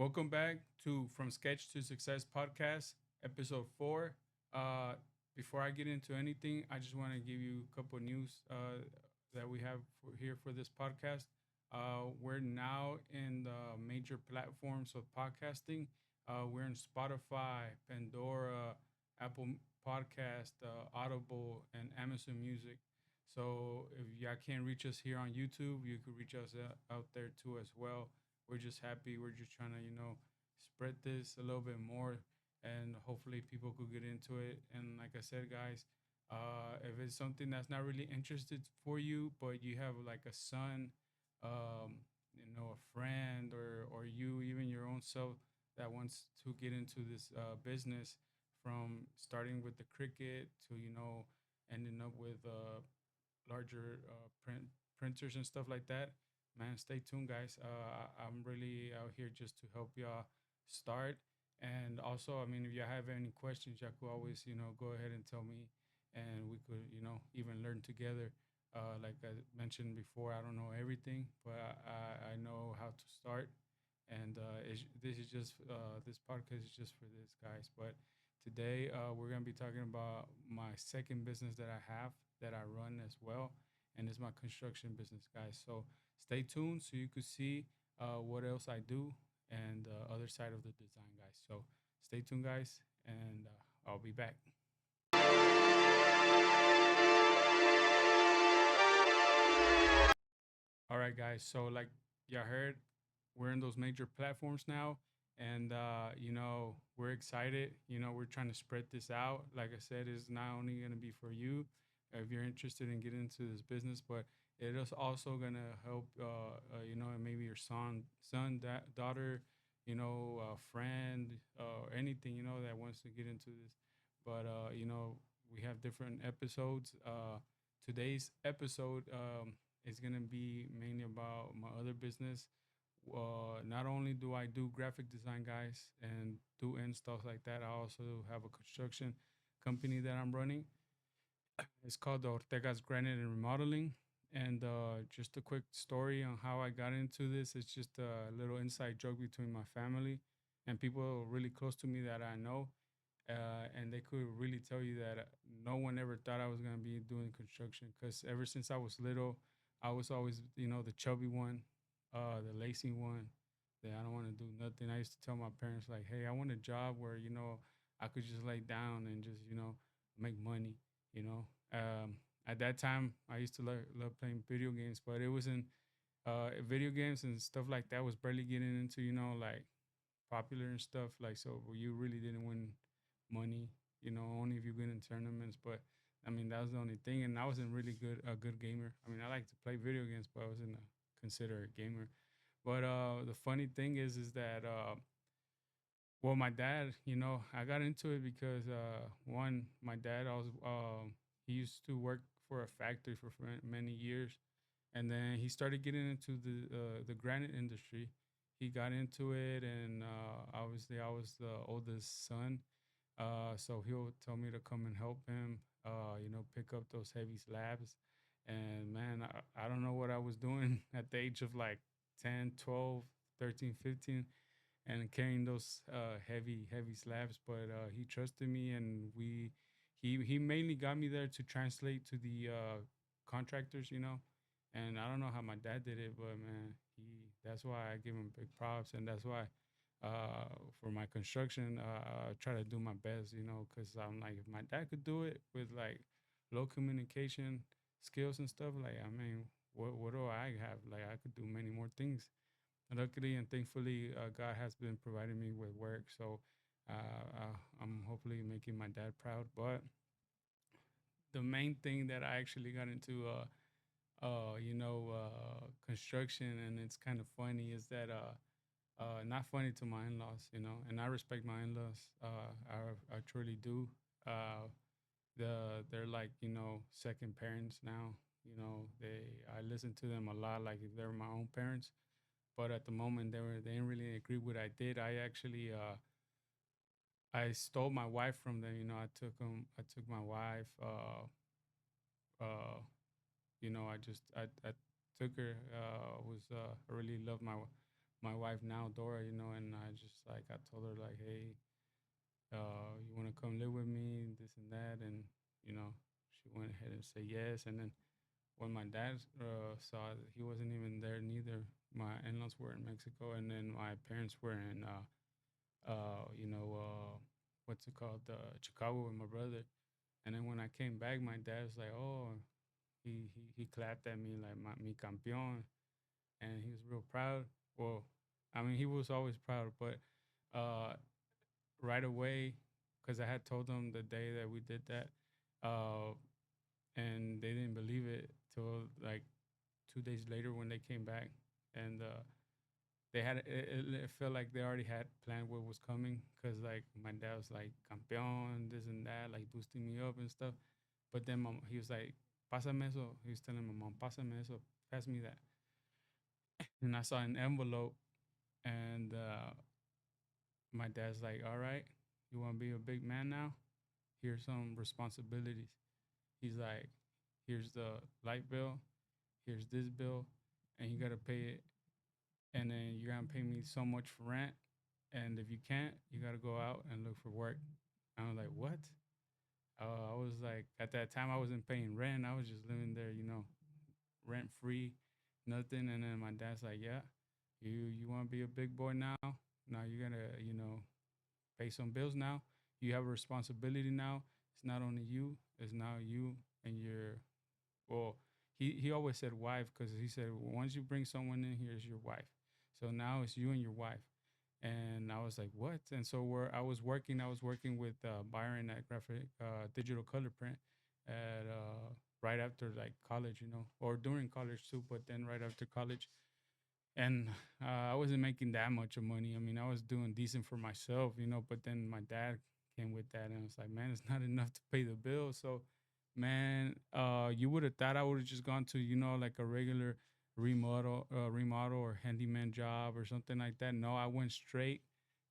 Welcome back to From Sketch to Success podcast, episode 4. Uh, Before I get into anything, I just want to give you a couple of news that we have here for this podcast. We're now in the major platforms of podcasting. We're in Spotify, Pandora, Apple Podcast, Audible, and Amazon Music. So if y'all can't reach us here on YouTube, you could reach us out there too as well. We're just happy. We're just trying to, spread this a little bit more, and hopefully people could get into it. And like I said, guys, if it's something that's not really interested for you, but you have like a son, a friend, or you, even your own self, that wants to get into this business, from starting with the cricket to ending up with larger printers and stuff like that. Man, stay tuned, guys. I'm really out here just to help y'all start. And also, I mean, if you have any questions, y'all could always, go ahead and tell me, and we could, even learn together. Like I mentioned before, I don't know everything, but I know how to start. And this podcast is just for this, guys. But today, we're gonna be talking about my second business that I have, that I run as well, and it's my construction business, guys. So stay tuned so you could see what else I do, and the other side of the design, guys. So stay tuned, guys, and I'll be back. All right, guys. So like y'all heard, we're in those major platforms now, and we're excited. We're trying to spread this out. Like I said, it's not only gonna be for you if you're interested in getting into this business, but it is also gonna help. Maybe your daughter, friend, anything that wants to get into this. But we have different episodes. Today's episode is gonna be mainly about my other business. Not only do I do graphic design, guys, and do installs like that, I also have a construction company that I'm running. It's called the Ortega's Granite and Remodeling. And just a quick story on how I got into this. It's just a little inside joke between my family and people really close to me that I know. And they could really tell you that no one ever thought I was going to be doing construction, because ever since I was little, I was always, the chubby one, the lazy one, that I don't want to do nothing. I used to tell my parents, like, hey, I want a job where, I could just lay down and just, make money, you know. At that time, I used to love playing video games, but it wasn't video games and stuff like that was barely getting into, like popular and stuff. Like, so you really didn't win money, only if you win in tournaments. But I mean, that was the only thing. And I wasn't really a good gamer. I mean, I like to play video games, but I wasn't considered a gamer. But the funny thing is that well, my dad, I got into it because one, my dad, he used to work for a factory for many years, and then he started getting into the granite industry. He got into it, and obviously, I was the oldest son, so he'll tell me to come and help him, pick up those heavy slabs. And man, I don't know what I was doing at the age of like 10, 12, 13, 15, and carrying those heavy slabs. But he trusted me, and he mainly got me there to translate to the contractors, And I don't know how my dad did it, but man, that's why I give him big props, and that's why for my construction, I try to do my best, because I'm like, if my dad could do it with like low communication skills and stuff, like, I mean, what do I have? Like, I could do many more things. Luckily and thankfully, God has been providing me with work, so I'm hopefully making my dad proud. But the main thing that I actually got into, construction, and it's kind of funny, is that not funny to my in-laws, and I respect my in-laws. I truly do. They're like, second parents now. I listen to them a lot, like if they're my own parents. But at the moment, they didn't really agree with what I did. I stole my wife from them. I took my wife. Uh, I took her. I really love my wife now, Dora, and I just like I told her like, hey, you want to come live with me, this and that, and you know, she went ahead and said yes. And then when my dad saw it, he wasn't even there neither. My in-laws were in Mexico, and then my parents were in, what's it called, Chicago with my brother. And then when I came back, my dad was like, oh, he clapped at me like mi campeón, and he was real proud. Well, I mean, he was always proud, but uh, right away, because I had told them the day that we did that, uh, and they didn't believe it till like 2 days later when they came back, and they had it felt like they already had planned what was coming, because like my dad was like campeón, this and that, like boosting me up and stuff. But then he was like, pásame eso. He was telling my mom, pásame eso, pass me that. And I saw an envelope, and my dad's like, all right, you want to be a big man now? Here's some responsibilities. He's like, here's the light bill, here's this bill, and you got to pay it. And then you're going to pay me so much for rent. And if you can't, you got to go out and look for work. I was like, what? I was like, at that time, I wasn't paying rent. I was just living there, rent free, nothing. And then my dad's like, yeah, you want to be a big boy now? Now you gotta, pay some bills now. You have a responsibility now. It's not only you, it's now you and your, well, he always said wife, because he said once you bring someone in here, it's your wife. So now it's you and your wife. And I was like, what? And so where I was working with Byron at graphic digital color print at right after like college, or during college too, but then right after college. And I wasn't making that much of money. I mean, I was doing decent for myself, but then my dad came with that, and it's like, man, it's not enough to pay the bill. So, man, you would have thought I would have just gone to, like a regular remodel or handyman job or something like that. No, I went straight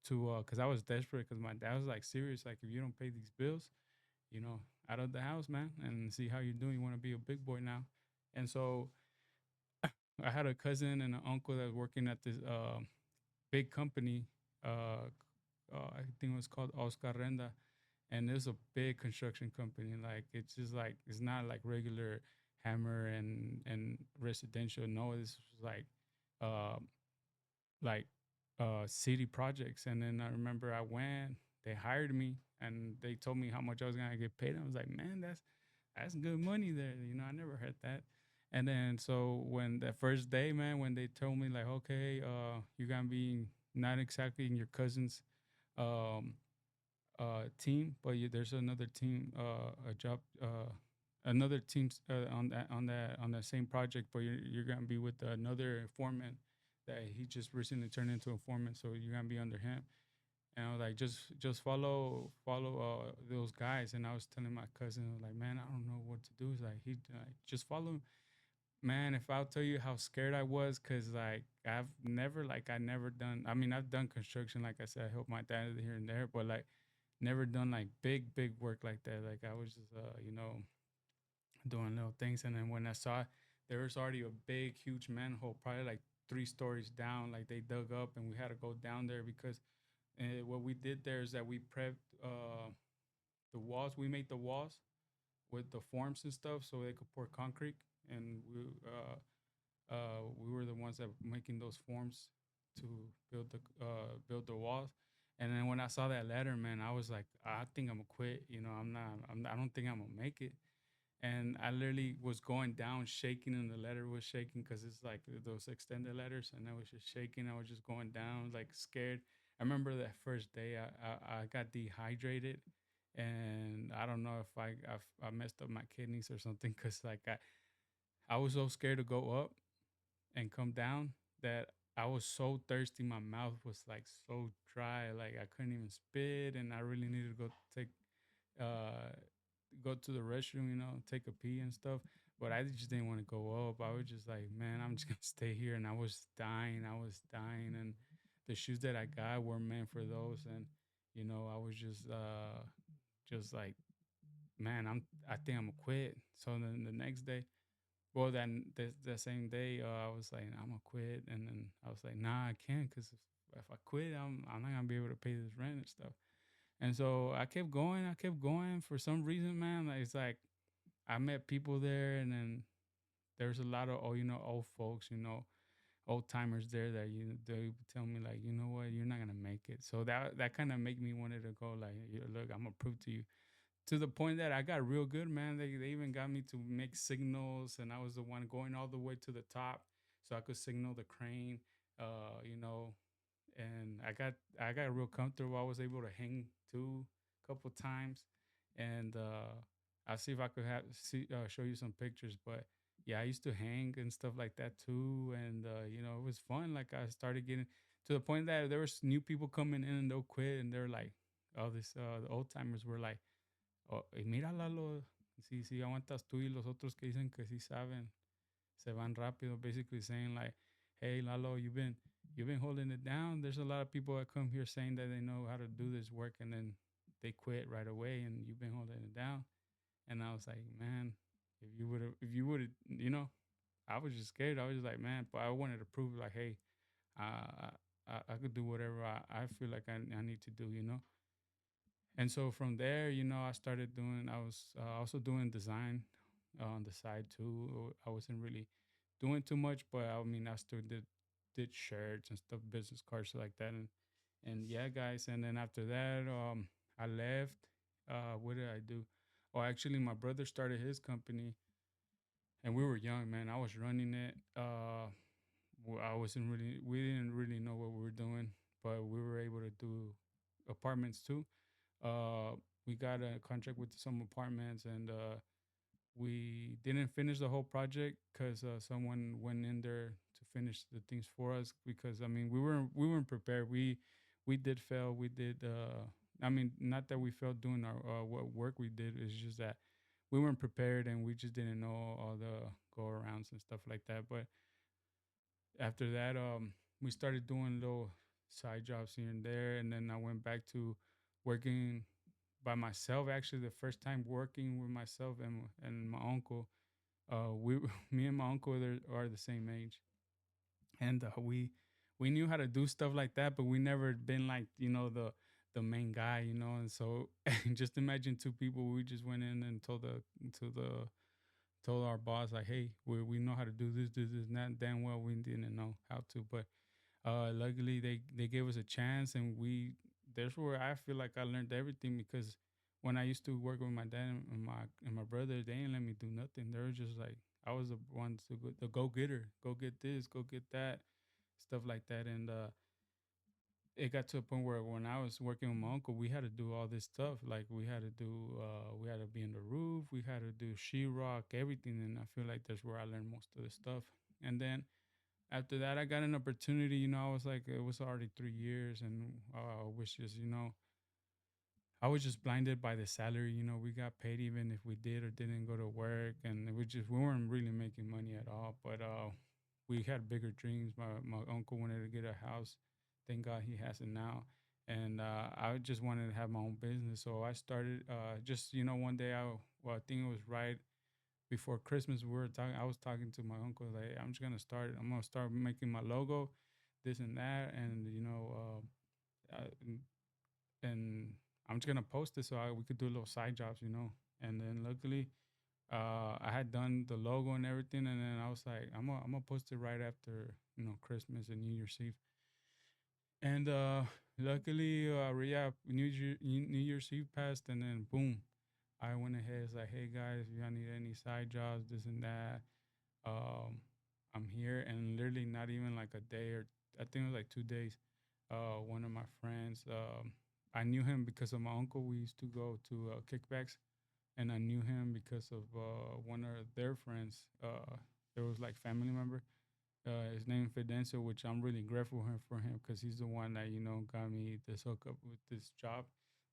to, cause I was desperate, cause my dad was like, serious, like if you don't pay these bills, you know, out of the house, man, and see how you're doing. You want to be a big boy now. And so I had a cousin and an uncle that was working at this big company. Uh, I think it was called Oscar Renda, and it was a big construction company. Like it's just like it's not like regular hammer and residential. No, this was uh, like city projects. And then I remember I went. They hired me, and they told me how much I was gonna get paid. I was like, man, that's good money there. I never heard that. And then so when the first day, man, when they told me like, okay, you're gonna be not exactly in your cousin's um team, but there's another team, a job, another team on that same project, but you're gonna be with another foreman that he just recently turned into a foreman, so you're gonna be under him. And I was like, just follow those guys. And I was telling my cousin, I was like, man, I don't know what to do. He's like, he like, just follow him. Man, if I'll tell you how scared I was, cause like I never done. I mean, I've done construction, like I said, I helped my dad here and there, but like never done like big work like that. Like I was just doing little things. And then when I saw there was already a big huge manhole, probably like 3 stories down, like they dug up, and we had to go down there because what we did there is that we prepped the walls. We made the walls with the forms and stuff so they could pour concrete. And we were the ones that were making those forms to build the walls. And then when I saw that letter, man, I was like, I think I'm gonna quit. I don't think I'm gonna make it. And I literally was going down, shaking, and the letter was shaking because it's like those extended letters, and I was just shaking. I was just going down, like scared. I remember that first day, I got dehydrated, and I don't know if I messed up my kidneys or something, because like I was so scared to go up and come down that I was so thirsty. My mouth was like so dry, like I couldn't even spit, and I really needed to uh go to the restroom, take a pee and stuff. But I just didn't want to go up. I was just like, man, I'm just gonna stay here. And I was dying. I was dying. And the shoes that I got were meant for those. And I was just like, man, I think I'm gonna quit. So then the next day, Well, then the same day, I was like, I'm gonna quit, and then I was like, nah, I can't, cause if I quit, I'm not gonna be able to pay this rent and stuff. And so I kept going. I kept going. For some reason, man, like, it's like I met people there, and then there's a lot of old folks, old timers there that they would tell me like, you know what, you're not gonna make it. So that kind of made me wanted to go like, look, I'm gonna prove to you, to the point that I got real good, man. They even got me to make signals, and I was the one going all the way to the top, so I could signal the crane. You know, and I got real comfortable. I was able to hang too a couple times, and I'll see if I could show you some pictures. But yeah, I used to hang and stuff like that too, and it was fun. Like I started getting to the point that there was new people coming in and they'll quit, and they're like, oh, this the old timers were like, oh, y mira Lalo, si aguantas tú y los otros que dicen que sí saben se van rápido, basically saying like, hey Lalo, you've been holding it down. There's a lot of people that come here saying that they know how to do this work, and then they quit right away, and you've been holding it down. And I was like, man, if you would have, I was just scared. I was just like, man, but I wanted to prove like, hey, I I could do whatever I feel like I need to do. And so from there, I started doing. I was also doing design on the side too. I wasn't really doing too much, but I mean, I still did shirts and stuff, business cards like that, and yeah, guys. And then after that, I left. What did I do? Oh, actually, my brother started his company, and we were young, man. I was running it. I wasn't really. We didn't really know what we were doing, but we were able to do apartments too. uh, we got a contract with some apartments, and we didn't finish the whole project because someone went in there to finish the things for us. Because I mean, we weren't prepared. We did fail. We did. I mean, not that we failed doing our what work we did. It's just that we weren't prepared, and we just didn't know all the go arounds and stuff like that. But after that, we started doing little side jobs here and there, and then I went back to working by myself. Actually, the first time working with myself and my uncle. We Me and my uncle are the same age, and we knew how to do stuff like that, but we never been like the main guy, And so just imagine two people. We just went in and told our boss like, hey, we know how to do this, not damn well we didn't know how to, but luckily they gave us a chance, and we that's where I feel like I learned everything. Because when I used to work with my dad and my brother, they didn't let me do nothing. They were just like, I was the one to go, the go getter, go get this, go get that, stuff like that. And it got to a point where when I was working with my uncle, we had to do all this stuff. Like we had to be in the roof, we had to do sheetrock, everything. And I feel like that's where I learned most of the stuff. And then after that, I got an opportunity. I was like, it was already 3 years, and was just, I was just blinded by the salary. We got paid even if we did or didn't go to work, and we weren't really making money at all. But we had bigger dreams. My uncle wanted to get a house. Thank God he has it now. And I just wanted to have my own business, so I started. Just one day, well, I think it was right before Christmas. We were talking. I was talking to my uncle like, I'm just gonna start. I'm gonna start making my logo, this and that, and and I'm just gonna post it so we could do little side jobs. And then luckily, I had done the logo and everything, and then I was like, I'm gonna post it right after Christmas and New Year's Eve. And luckily, yeah, New Year's Eve passed, and then boom, I went ahead. It's like, hey guys, if y'all need any side jobs, this and that, um, I'm here. And literally, not even like a day, or I think it was like 2 days. One of my friends, I knew him because of my uncle. We used to go to kickbacks, and I knew him because of one of their friends. It was like family member. His name Fidencio, which I'm really grateful for him because he's the one that got me this hookup with this job,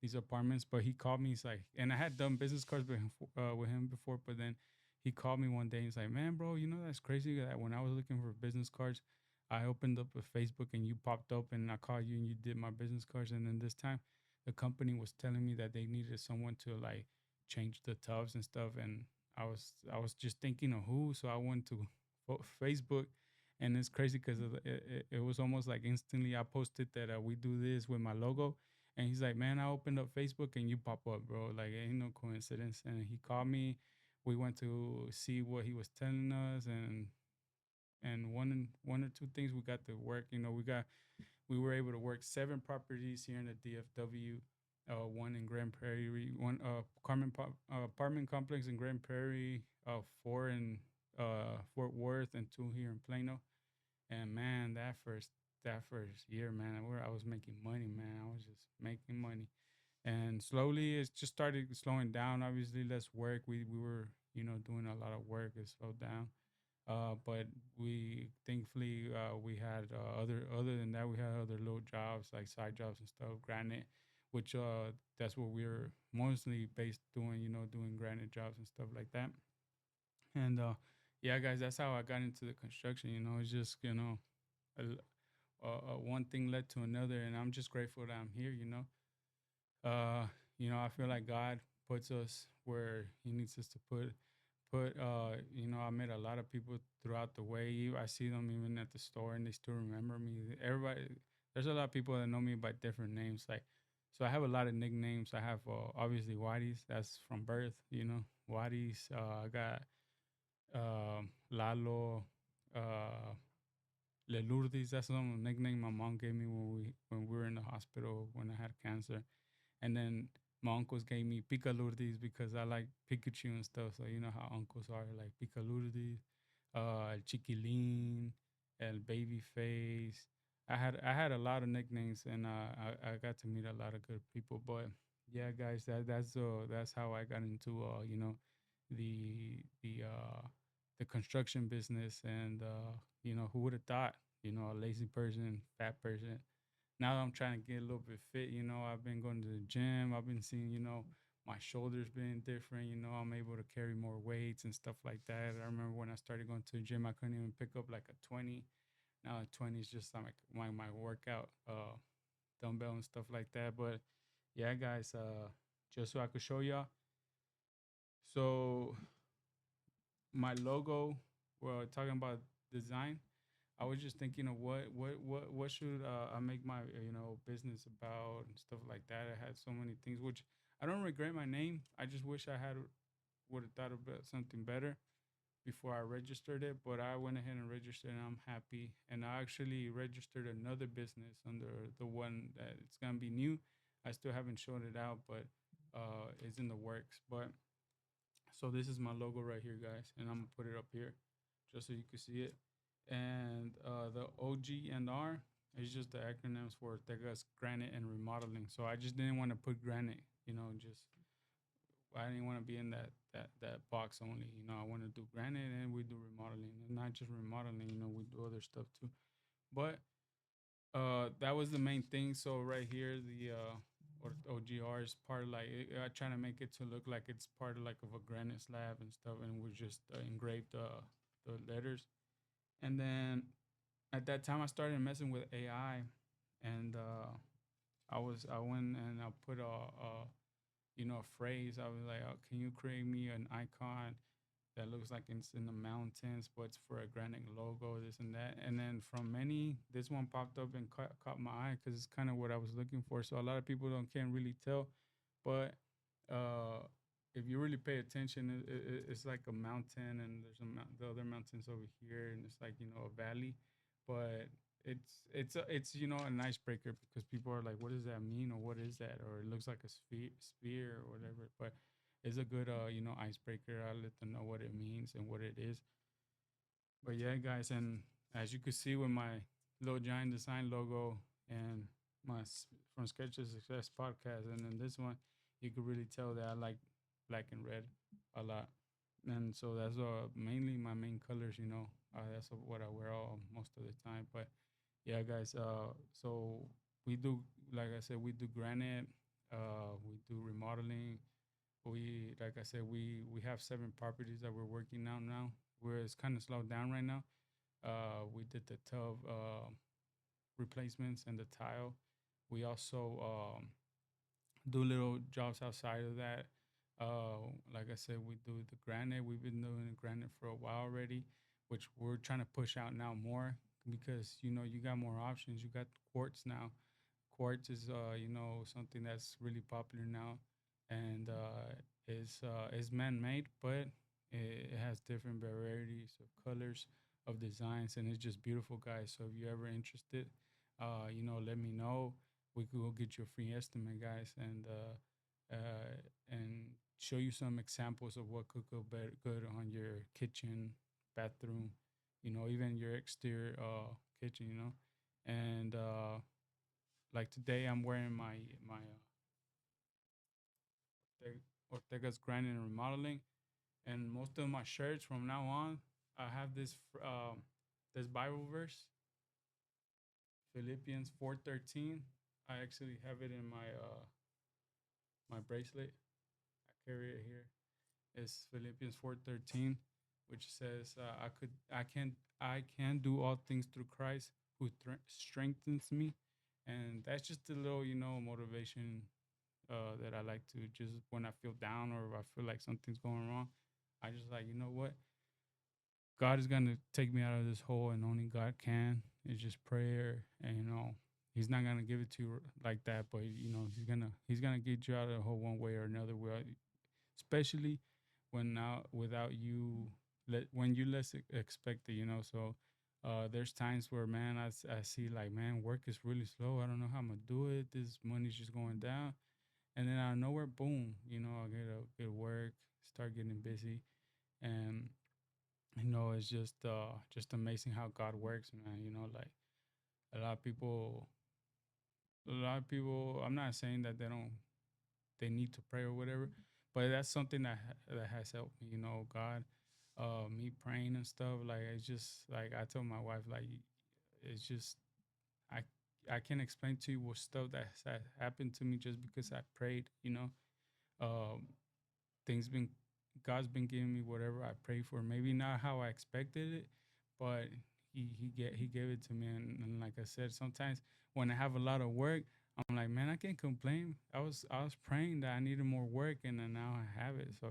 these apartments. But he called me. He's like, and I had done business cards with him before, but then he called me one day. He's like, man, bro, that's crazy that when I was looking for business cards, I opened up a Facebook and you popped up, and I called you and you did my business cards. And then this time, the company was telling me that they needed someone to like change the tubs and stuff, and I was just thinking of who, so I went to Facebook, and it's crazy because it was almost like instantly I posted that we do this with my logo, and he's like, "Man, I opened up Facebook and you pop up, bro. Like, ain't no coincidence." And he called me. We went to see what he was telling us, and one or two things we got to work. We were able to work 7 properties here in the DFW, one in Grand Prairie, one apartment complex in Grand Prairie, four in Fort Worth, and two here in Plano. And man, that first year, man, where I was making money, man, I was just making money. And slowly, it just started slowing down. Obviously, less work. We were doing a lot of work. It slowed down, but we thankfully we had other than that we had other little jobs like side jobs and stuff. Granite, which that's what we were mostly based doing. Doing granite jobs and stuff like that. And yeah, guys, that's how I got into the construction. It's just one thing led to another, and I'm just grateful that I'm here. Uh, I feel like God puts us where He needs us to put I met a lot of people throughout the way. I see them even at the store and they still remember me. Everybody, there's a lot of people that know me by different names. Like, so I have a lot of nicknames. I have obviously Wadis, that's from birth. Wadis. I got Lalo, uh Lelurdis. That's some nickname my mom gave me when we were in the hospital when I had cancer. And then my uncles gave me Picalurdis because I like Pikachu and stuff. So you know how uncles are, like Picalurdis, El Chiquilin, El Babyface. I had a lot of nicknames, and I got to meet a lot of good people. But yeah, guys, that's how I got into the the uh the construction business. And who would have thought, a lazy person, fat person. Now I'm trying to get a little bit fit. I've been going to the gym. I've been seeing, my shoulders being different. I'm able to carry more weights and stuff like that. I remember when I started going to the gym, I couldn't even pick up like a 20. Now a 20 is just like my workout dumbbell and stuff like that. But yeah, guys, just so I could show y'all. So my logo, well, talking about design, I was just thinking of what should I make my business about and stuff like that. I had so many things, which I don't regret my name. I just wish I had would have thought about something better before I registered it. But I went ahead and registered, and I'm happy. And I actually registered another business under the one that it's gonna be new. I still haven't shown it out, but it's in the works. But so this is my logo right here, guys, and I'm gonna put it up here just so you can see it. And the OG and R is just the acronyms for Ortega's Granite and Remodeling. So I just didn't want to put granite, just I didn't want to be in that box only. I want to do granite and we do remodeling, and not just remodeling. We do other stuff too. But that was the main thing. So right here, the OGR is part of like I try to make it to look like it's part of like of a granite slab and stuff, and we just engraved the letters. And then at that time, I started messing with AI, and I went and I put a phrase. I was like, can you create me an icon that looks like it's in the mountains, but it's for a granite logo, this and that. And then from many, this one popped up and caught my eye because it's kind of what I was looking for. So a lot of people don't can't really tell, but uh, if you really pay attention, it's like a mountain, and there's the other mountains over here, and it's like a valley, but it's an icebreaker because people are like, what does that mean, or what is that, or it looks like a sphere or whatever, but it's a good icebreaker. I'll let them know what it means and what it is. But yeah, guys, and as you can see with my Lil Giant Design logo and my From Sketch to Success podcast, and then this one, you could really tell that I like black and red a lot. And so that's mainly my main colors. That's what I wear all most of the time. But yeah, guys, so we do, like I said, we do granite, we do remodeling, like I said, we have 7 properties that we're working on now. Where it's kind of slowed down right now. We did the tub replacements and the tile. We also do little jobs outside of that. Like I said, we do the granite. We've been doing the granite for a while already, which we're trying to push out now more because you got more options. You got quartz now. Quartz is something that's really popular now, and is man made, but it has different varieties of colors of designs, and it's just beautiful, guys. So if you're ever interested, let me know. We could go get you a free estimate, guys, and show you some examples of what could go better, good on your kitchen, bathroom, even your exterior kitchen, and like today I'm wearing my Ortega's Granite Remodeling, and most of my shirts from now on I have this Bible verse, Philippians 4:13. I actually have it in my bracelet. I carry it here. It's Philippians 4:13, which says, I can do all things through Christ who strengthens me," and that's just a little motivation that I like to just when I feel down or if I feel like something's going wrong. I just like, what, God is gonna take me out of this hole, and only God can. It's just prayer, and He's not gonna give it to you like that, but He's gonna get you out of the hole one way or another way, especially when now without you when you less expect it, so there's times where, man, I see like, man, work is really slow. I don't know how I'm gonna do it. This money's just going down, and then out of nowhere, boom, I get work, start getting busy, and it's just amazing how God works, man. Like a lot of people, I'm not saying that they need to pray or whatever, but that's something that has helped me. God, me praying and stuff. Like it's just like I told my wife, like it's just I I can't explain to you what stuff that happened to me just because I prayed. Um, things been God's been giving me whatever I pray for. Maybe not how I expected it, but he gave it to me. And like I said, sometimes when I have a lot of work, I'm like, man, I can't complain. I was praying that I needed more work, and then now I have it. So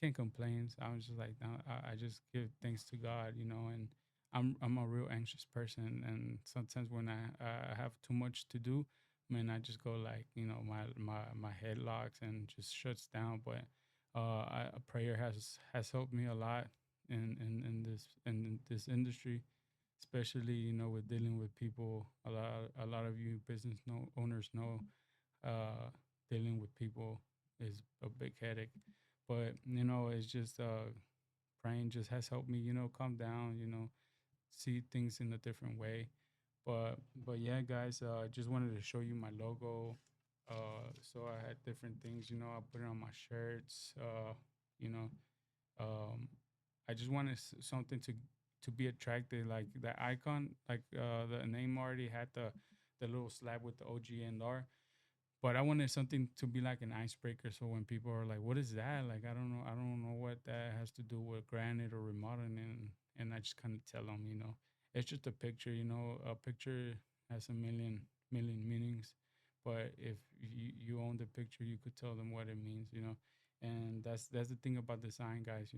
can't complain. So I was just like, no, I just give thanks to God, and I'm a real anxious person, and sometimes when I have too much to do, man, I just go like, my head locks and just shuts down. But a prayer has helped me a lot in this industry, especially with dealing with people. A lot of you business owners know, uh, dealing with people is a big headache. But it's just praying just has helped me calm down, see things in a different way. But yeah, guys, I just wanted to show you my logo. So I had different things, I put it on my shirts. You know, um, I just wanted something to be attractive, like the icon, like the name already had the little slab with the OGNR, but I wanted something to be like an icebreaker. So when people are like, "What is that?" Like, I don't know what that has to do with granite or remodeling, and I just kind of tell them, it's just a picture. A picture has a million meanings, but if you own the picture, you could tell them what it means. And that's the thing about design, guys.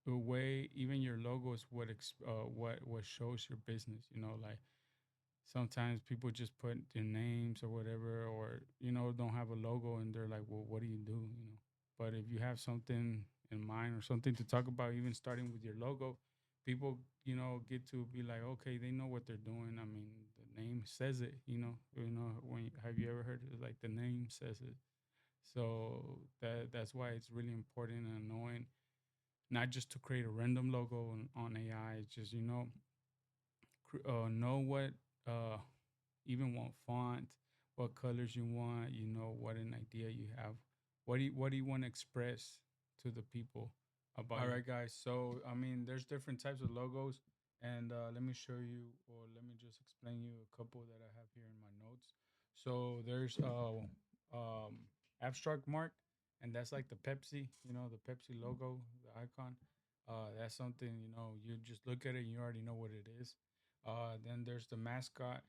The way even your logo is what shows your business. Like sometimes people just put their names or whatever, or don't have a logo, and they're like, well, what do you do? But if you have something in mind or something to talk about, even starting with your logo, people get to be like, okay, they know what they're doing. I mean, the name says it. When have you ever heard it? Like the name says it. So that's why it's really important and annoying, not just to create a random logo on AI. It's just know what uh even what font, what colors you want, what an idea you have. What do you want to express to the people about? All right, guys. So I mean, there's different types of logos, and let me show you, or let me just explain you a couple that I have here in my notes. So there's abstract mark, and that's like the Pepsi, the Pepsi logo, the icon. That's something you just look at it, and you already know what it is. Then there's the mascot,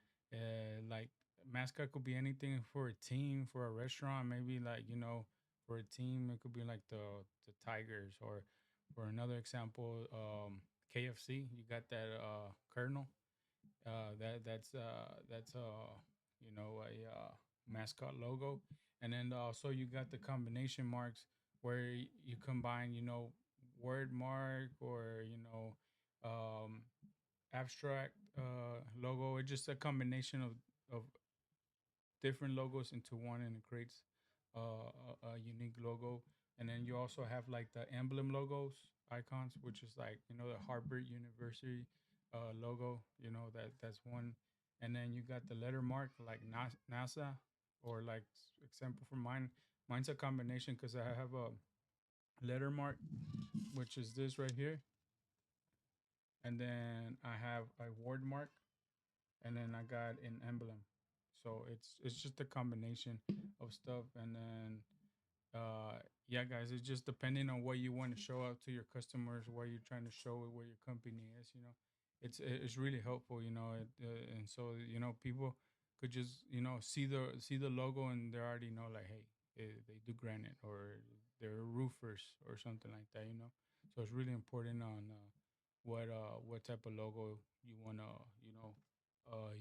like mascot could be anything for a team, for a restaurant, maybe like, for a team it could be like the Tigers, or for another example, KFC. You got that Colonel. That's a mascot logo, and then also you got the combination marks where you combine, word mark, or um, abstract logo. It's just a combination of different logos into one, and it creates a unique logo. And then you also have like the emblem logos, icons, which is like, the Harvard University logo. That's one. And then you got the letter mark like NASA, or like example for mine. Mine's a combination because I have a letter mark, which is this right here, and then I have a word mark, and then I got an emblem. So it's just a combination of stuff, and then yeah, guys, it's just depending on what you want to show out to your customers, what you're trying to show where your company is. It's really helpful. And so people could just see the logo, and they already know, like, hey, they do granite, or they're roofers or something like that. So it's really important on what type of logo you want to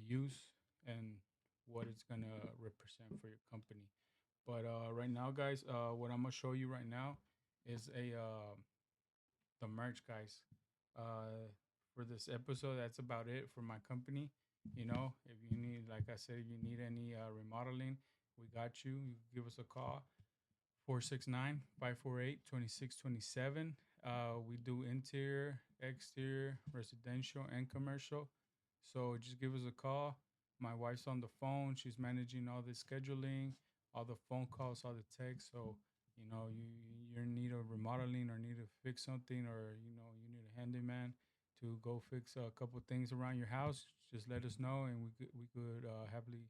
use, and what it's gonna represent for your company. But right now, guys, what I'm gonna show you right now is a the merch, guys. For this episode, that's about it for my company. If you need, like I said, if you need any remodeling, we got you. You give us a call, 469-548-2627. We do interior, exterior, residential, and commercial. So just give us a call. My wife's on the phone. She's managing all the scheduling, all the phone calls, all the texts. So, you're in need of remodeling, or need to fix something, or, you need a handyman to go fix a couple things around your house. Just let us know, and we could happily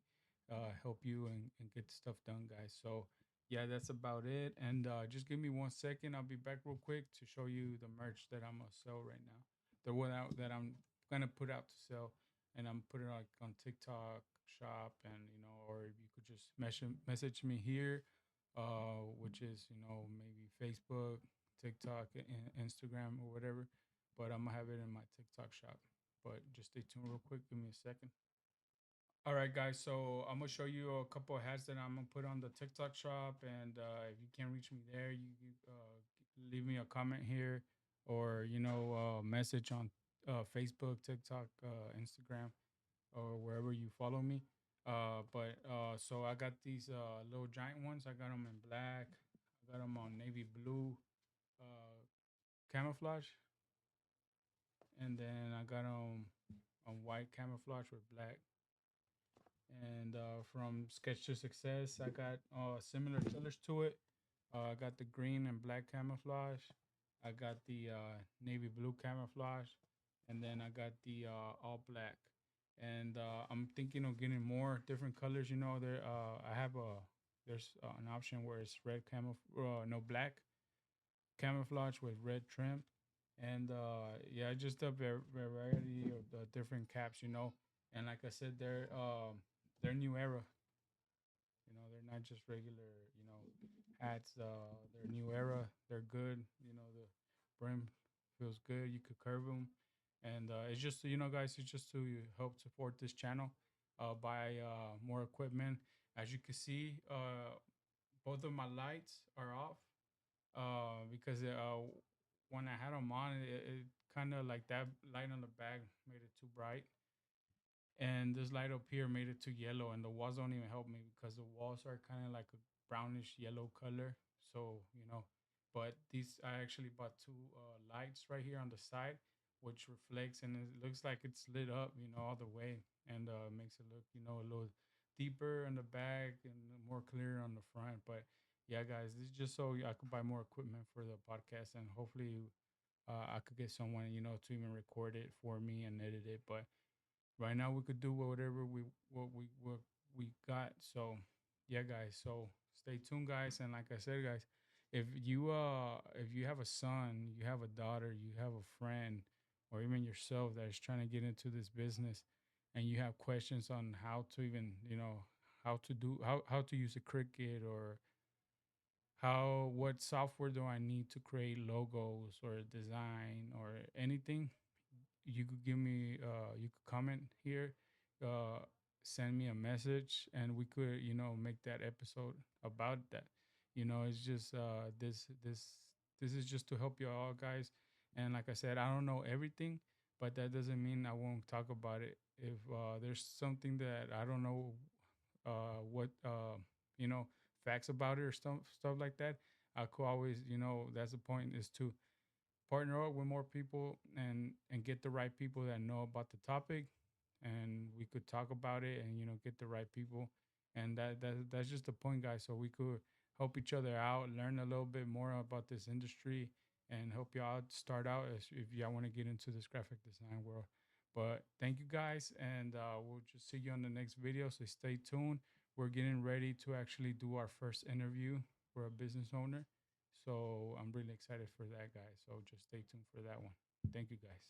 help you, and get stuff done, guys. So, yeah, that's about it. And just give me 1 second. I'll be back real quick to show you the merch that I'm gonna sell right now. The one out that I'm gonna put out to sell, and I'm putting it like on TikTok Shop, and or if you could just message me here, which is maybe Facebook, TikTok, Instagram, or whatever. But I'm gonna have it in my TikTok Shop. But just stay tuned real quick. Give me a second. All right, guys. So I'm gonna show you a couple of hats that I'm gonna put on the TikTok Shop, and if you can't reach me there, you leave me a comment here, or message on Facebook, TikTok, Instagram, or wherever you follow me. But so I got these little giant ones. I got them in black. I got them on navy blue, uh, camouflage, and then I got them on white camouflage with black. And from Sketch to Success, I got similar colors to it. I got the green and black camouflage. I got the navy blue camouflage, and then I got the all black. And I'm thinking of getting more different colors. I have a there's an option where it's red no, black camouflage with red trim, and yeah, just a variety of the different caps. And like I said, they're new era. They're not just regular, hats. They're new era. They're good. The brim feels good. You could curve them, and it's just, guys. It's just to help support this channel. Buy more equipment. As you can see, both of my lights are off. Because when I had them on, it kind of like that light on the back made it too bright, and this light up here made it too yellow, and the walls don't even help me because the walls are kind of like a brownish yellow color. So, but these, I actually bought two lights right here on the side, which reflects, and it looks like it's lit up, all the way, and makes it look, a little deeper in the back and more clear on the front. But yeah, guys, this is just so I could buy more equipment for the podcast, and hopefully I could get someone, to even record it for me and edit it. But right now we could do whatever we got. So yeah, guys. So stay tuned, guys. And like I said, guys, if you have a son, you have a daughter, you have a friend, or even yourself that is trying to get into this business, and you have questions on how to even, how to do how to use a Cricut, or how what software do I need to create logos or design or anything, you could give me you could comment here, uh send me a message, and we could, make that episode about that. It's just this is just to help you all, guys. And like I said, I don't know everything, but that doesn't mean I won't talk about it. If there's something that I don't know, what you know facts about it or stuff like that, I could always, that's the point, is to partner up with more people, and get the right people that know about the topic, and we could talk about it, and get the right people. And that's just the point, guys, so we could help each other out, learn a little bit more about this industry, and help you out start out if y'all want to get into this graphic design world. But thank you, guys, and we'll just see you on the next video, so stay tuned. We're getting ready to actually do our first interview for a business owner, so I'm really excited for that, guys. So just stay tuned for that one. Thank you, guys.